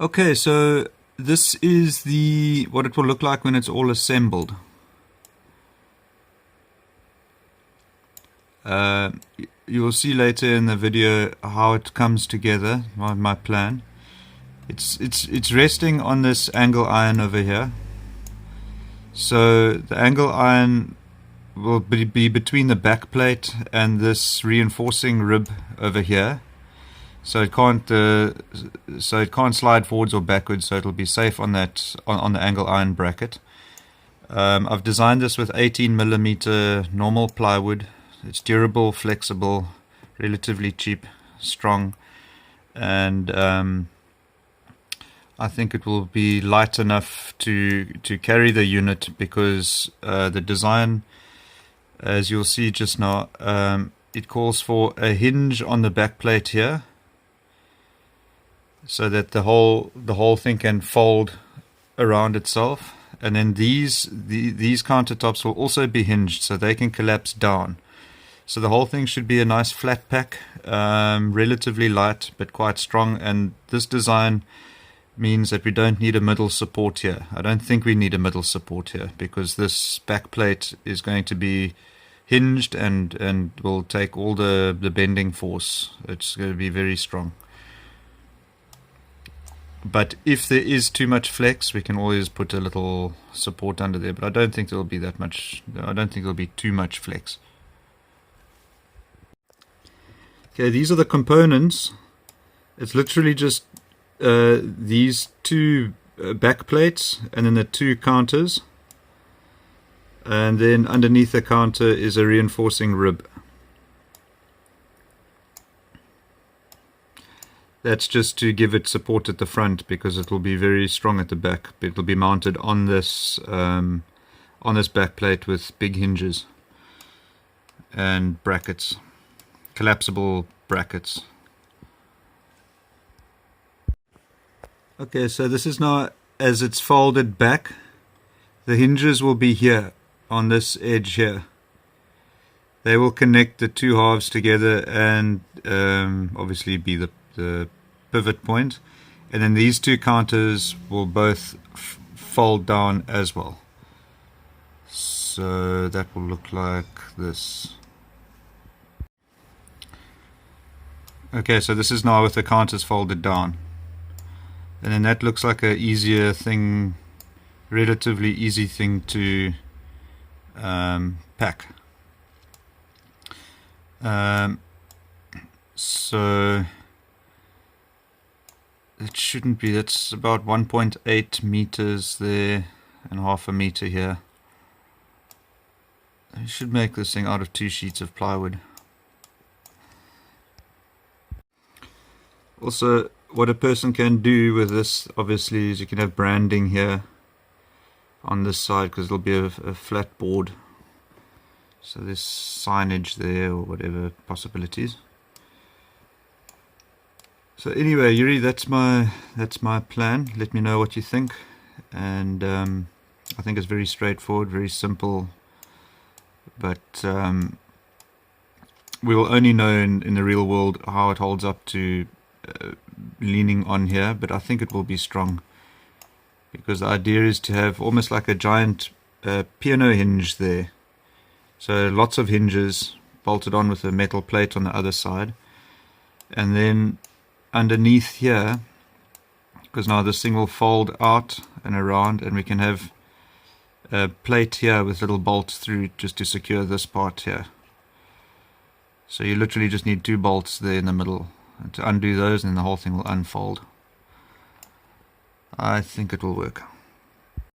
Okay, so this is what it will look like when it's all assembled. You will see later in the video how it comes together, my plan. It's resting on this angle iron over here. So the angle iron will be between the back plate and this reinforcing rib over here. So it can't slide forwards or backwards, so it'll be safe on that on the angle iron bracket. I've designed this with 18mm normal plywood. It's durable, flexible, relatively cheap, strong, and I think it will be light enough to carry the unit, because the design, as you'll see just now, it calls for a hinge on the back plate here, so that the whole thing can fold around itself, and then these countertops will also be hinged so they can collapse down. So the whole thing should be a nice flat pack, relatively light but quite strong, and this design means that we don't need a middle support here. I don't think we need a middle support here, because this back plate is going to be hinged and will take all the bending force. It's going to be very strong. But if there is too much flex, we can always put a little support under there, but I don't think there'll be that much. I don't think there'll be too much flex. Okay, these are the components. It's literally just these two back plates and then the two counters, and then underneath the counter is a reinforcing rib. That's just to give it support at the front, because it will be very strong at the back. It will be mounted on this back plate with big hinges and brackets, collapsible brackets. Okay, so this is now as it's folded back. The hinges will be here on this edge here. They will connect the two halves together and obviously be the pivot point, and then these two counters will both fold down as well. So that will look like this. Okay, so this is now with the counters folded down, and then that looks like a easier thing, relatively easy thing to pack. So it shouldn't be, that's about 1.8 meters there and half a meter here. You should make this thing out of 2 sheets of plywood. Also, what a person can do with this, obviously, is you can have branding here on this side, because it'll be a flat board. So there's signage there, or whatever possibilities. So anyway, Yuri, that's my plan. Let me know what you think, and I think it's very straightforward, very simple, but we will only know in the real world how it holds up to leaning on here, but I think it will be strong, because the idea is to have almost like a giant piano hinge there. So lots of hinges bolted on with a metal plate on the other side, and then underneath here, because now this thing will fold out and around, and we can have a plate here with little bolts through just to secure this part here. So you literally just need 2 bolts there in the middle, and to undo those, and then the whole thing will unfold. I think it will work.